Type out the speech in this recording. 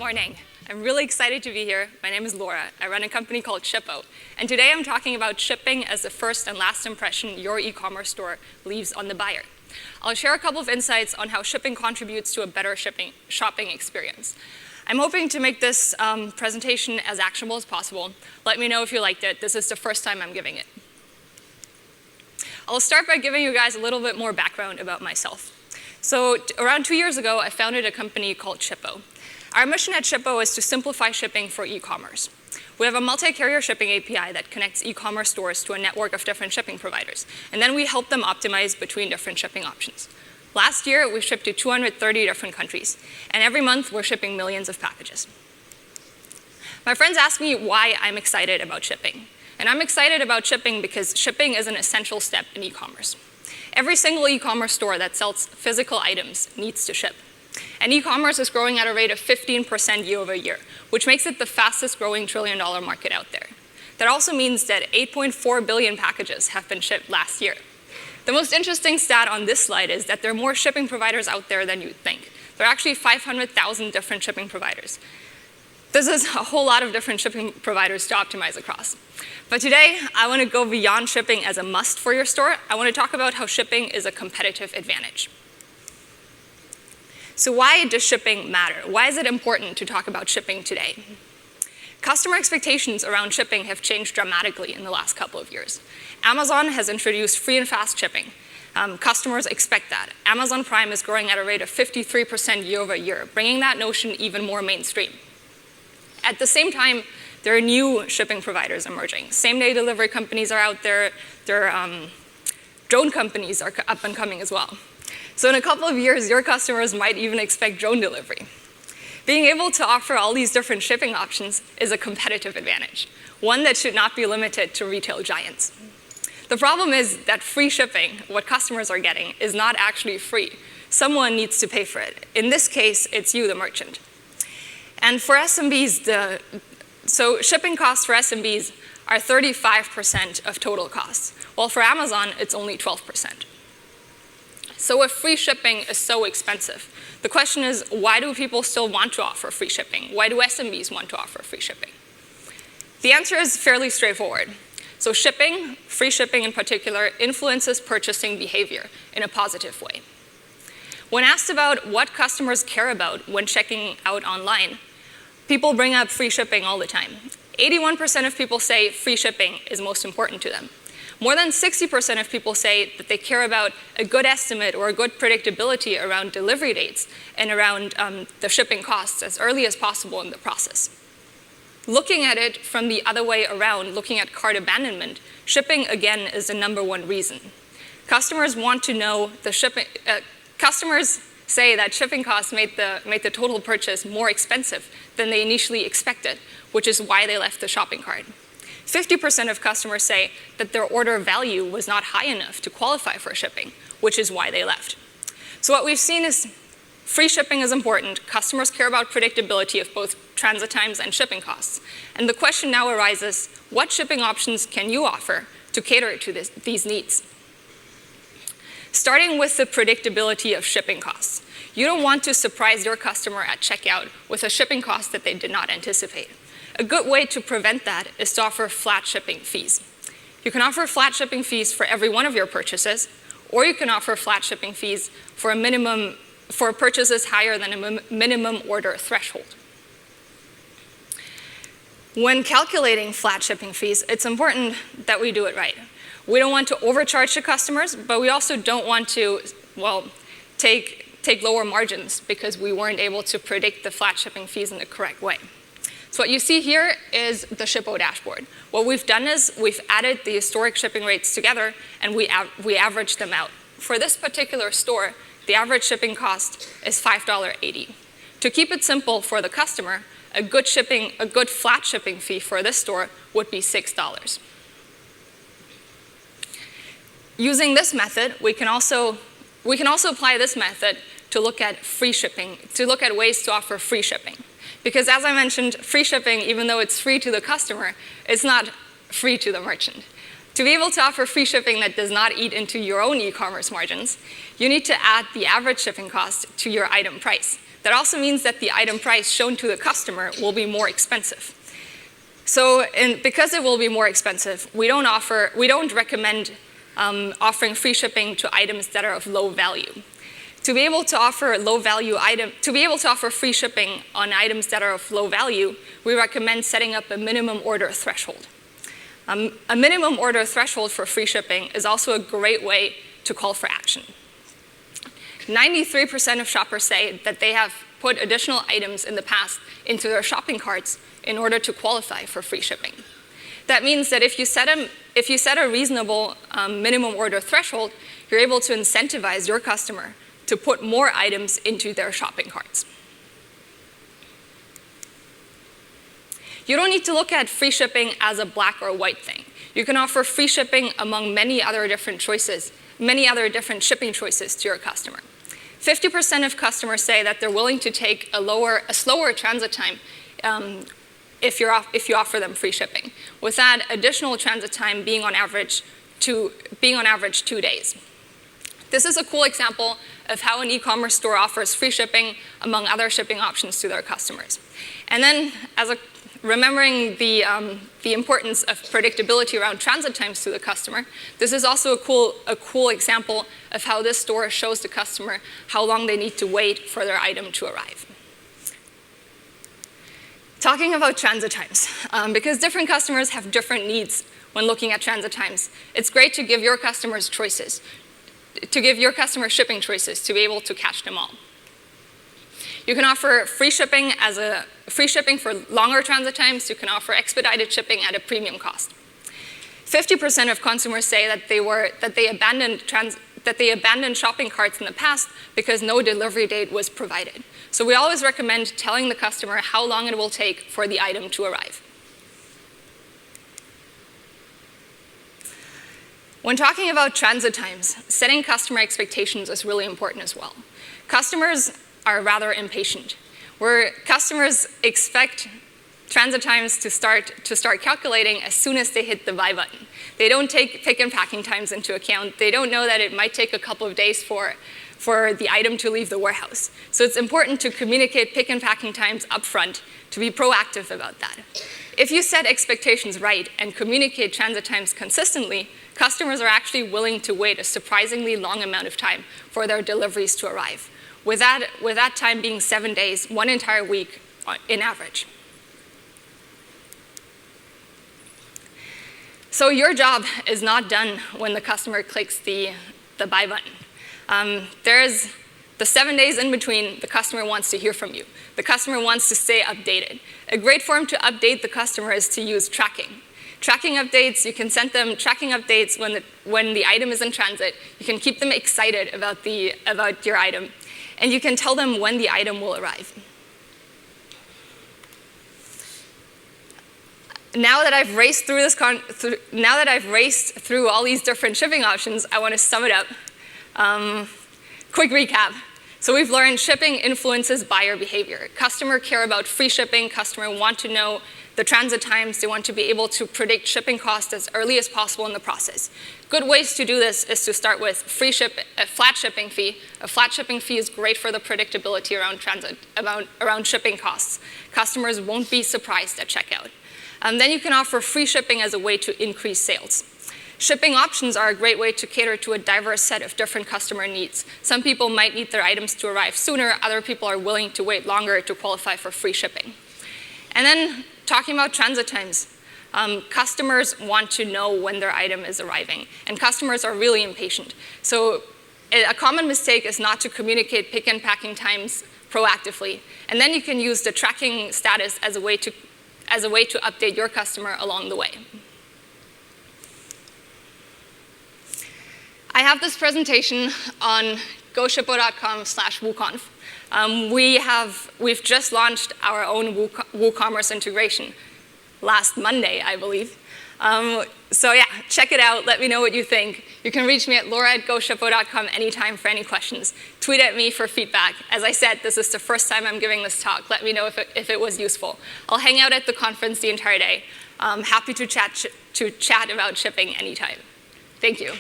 morning. I'm really excited to be here. My name is Laura. I run a company called Shippo. And today I'm talking about shipping as the first and last impression your e-commerce store leaves on the buyer. I'll share a couple of insights on how shipping contributes to a better shopping experience. I'm hoping to make this presentation as actionable as possible. Let me know if you liked it. This is the first time I'm giving it. I'll start by giving you guys a little bit more background about myself. So around 2 years ago, I founded a company called Shippo. Our mission at Shippo is to simplify shipping for e-commerce. We have a multi-carrier shipping API that connects e-commerce stores to a network of different shipping providers, and then we help them optimize between different shipping options. Last year, we shipped to 230 different countries, and every month, we're shipping millions of packages. My friends ask me why I'm excited about shipping, and I'm excited about shipping because shipping is an essential step in e-commerce. Every single e-commerce store that sells physical items needs to ship. And e-commerce is growing at a rate of 15% year over year, which makes it the fastest growing trillion-dollar market out there. That also means that 8.4 billion packages have been shipped last year. The most interesting stat on this slide is that there are more shipping providers out there than you'd think. There are actually 500,000 different shipping providers. This is a whole lot of different shipping providers to optimize across. But today, I want to go beyond shipping as a must for your store. I want to talk about how shipping is a competitive advantage. So why does shipping matter? Why is it important to talk about shipping today? Customer expectations around shipping have changed dramatically in the last couple of years. Amazon has introduced free and fast shipping. Customers expect that. Amazon Prime is growing at a rate of 53% year over year, bringing that notion even more mainstream. At the same time, there are new shipping providers emerging. Same-day delivery companies are out there. Drone companies are up and coming as well. So in a couple of years, your customers might even expect drone delivery. Being able to offer all these different shipping options is a competitive advantage, one that should not be limited to retail giants. The problem is that free shipping, what customers are getting, is not actually free. Someone needs to pay for it. In this case, it's you, the merchant. And for SMBs, so shipping costs for SMBs are 35% of total costs, while for Amazon, it's only 12%. So if free shipping is so expensive, the question is, why do people still want to offer free shipping? Why do SMBs want to offer free shipping? The answer is fairly straightforward. So shipping, free shipping in particular, influences purchasing behavior in a positive way. When asked about what customers care about when checking out online, people bring up free shipping all the time. 81% of people say free shipping is most important to them. More than 60% of people say that they care about a good estimate or a good predictability around delivery dates and around the shipping costs as early as possible in the process. Looking at it from the other way around, looking at cart abandonment, shipping again is the #1 reason. Customers want to know the shipping. Customers say that shipping costs made the total purchase more expensive than they initially expected, which is why they left the shopping cart. 50% of customers say that their order value was not high enough to qualify for shipping, which is why they left. So what we've seen is free shipping is important. Customers care about predictability of both transit times and shipping costs. And the question now arises, what shipping options can you offer to cater to these needs? Starting with the predictability of shipping costs. You don't want to surprise your customer at checkout with a shipping cost that they did not anticipate. A good way to prevent that is to offer flat shipping fees. You can offer flat shipping fees for every one of your purchases, or you can offer flat shipping fees for purchases higher than a minimum order threshold. When calculating flat shipping fees, it's important that we do it right. We don't want to overcharge the customers, but we also don't want to, take lower margins because we weren't able to predict the flat shipping fees in the correct way. So what you see here is the Shippo dashboard. What we've done is we've added the historic shipping rates together and we averaged them out. For this particular store, the average shipping cost is $5.80. To keep it simple for the customer, a good flat shipping fee for this store would be $6. Using this method, we can also apply this method to look at free shipping, to look at ways to offer free shipping. Because as I mentioned, free shipping, even though it's free to the customer, it's not free to the merchant. To be able to offer free shipping that does not eat into your own e-commerce margins, you need to add the average shipping cost to your item price. that also means that the item price shown to the customer will be more expensive. So because it will be more expensive, we don't recommend offering free shipping to items that are of low value. To be able to offer free shipping on items that are of low value, we recommend setting up a minimum order threshold. A minimum order threshold for free shipping is also a great way to call for action. 93% of shoppers say that they have put additional items in the past into their shopping carts in order to qualify for free shipping. That means that if you set a reasonable minimum order threshold, you're able to incentivize your customer to put more items into their shopping carts. You don't need to look at free shipping as a black or white thing. You can offer free shipping among many other different shipping choices to your customer. 50% of customers say that they're willing to take a slower transit time if you offer them free shipping, with that additional transit time being on average 2 days. This is a cool example of how an e-commerce store offers free shipping among other shipping options to their customers. And then, remembering the importance of predictability around transit times to the customer, this is also a cool example of how this store shows the customer how long they need to wait for their item to arrive. Talking about transit times, because different customers have different needs when looking at transit times, it's great to give your customers choices, to give your customers shipping choices to be able to catch them all. You can offer free shipping for longer transit times. You can offer expedited shipping at a premium cost. 50% of consumers say that they abandoned shopping carts in the past because no delivery date was provided. So we always recommend telling the customer how long it will take for the item to arrive. When talking about transit times, setting customer expectations is really important as well. Customers are rather impatient, where customers expect transit times to start calculating as soon as they hit the buy button. They don't take pick and packing times into account. They don't know that it might take a couple of days for the item to leave the warehouse. So it's important to communicate pick and packing times upfront, to be proactive about that. If you set expectations right and communicate transit times consistently, customers are actually willing to wait a surprisingly long amount of time for their deliveries to arrive, with that time being 7 days, 1 entire week in average. So your job is not done when the customer clicks the buy button. There's the 7 days in between. The customer wants to hear from you. The customer wants to stay updated. A great form to update the customer is to use tracking. Tracking updates, you can send them tracking updates when the item is in transit. You can keep them excited about your item. And you can tell them when the item will arrive. Now that I've raced through all these different shipping options, I want to sum it up. Quick recap. So we've learned shipping influences buyer behavior. Customer care about free shipping. Customer want to know the transit times. They want to be able to predict shipping costs as early as possible in the process. Good ways to do this is to start with a flat shipping fee. A flat shipping fee is great for the predictability around shipping costs. Customers won't be surprised at checkout. Then you can offer free shipping as a way to increase sales. Shipping options are a great way to cater to a diverse set of different customer needs. Some people might need their items to arrive sooner. Other people are willing to wait longer to qualify for free shipping. And then talking about transit times. Customers want to know when their item is arriving, and customers are really impatient. So a common mistake is not to communicate pick and packing times proactively. And then you can use the tracking status as a way to update your customer along the way. I have this presentation on goshippo.com/WooConf. We've just launched our own WooCommerce integration last Monday, I believe. So yeah, check it out. Let me know what you think. You can reach me at laura@goshippo.com anytime for any questions. Tweet at me for feedback. As I said, this is the first time I'm giving this talk. Let me know if it was useful. I'll hang out at the conference the entire day. Happy to chat about shipping anytime. Thank you.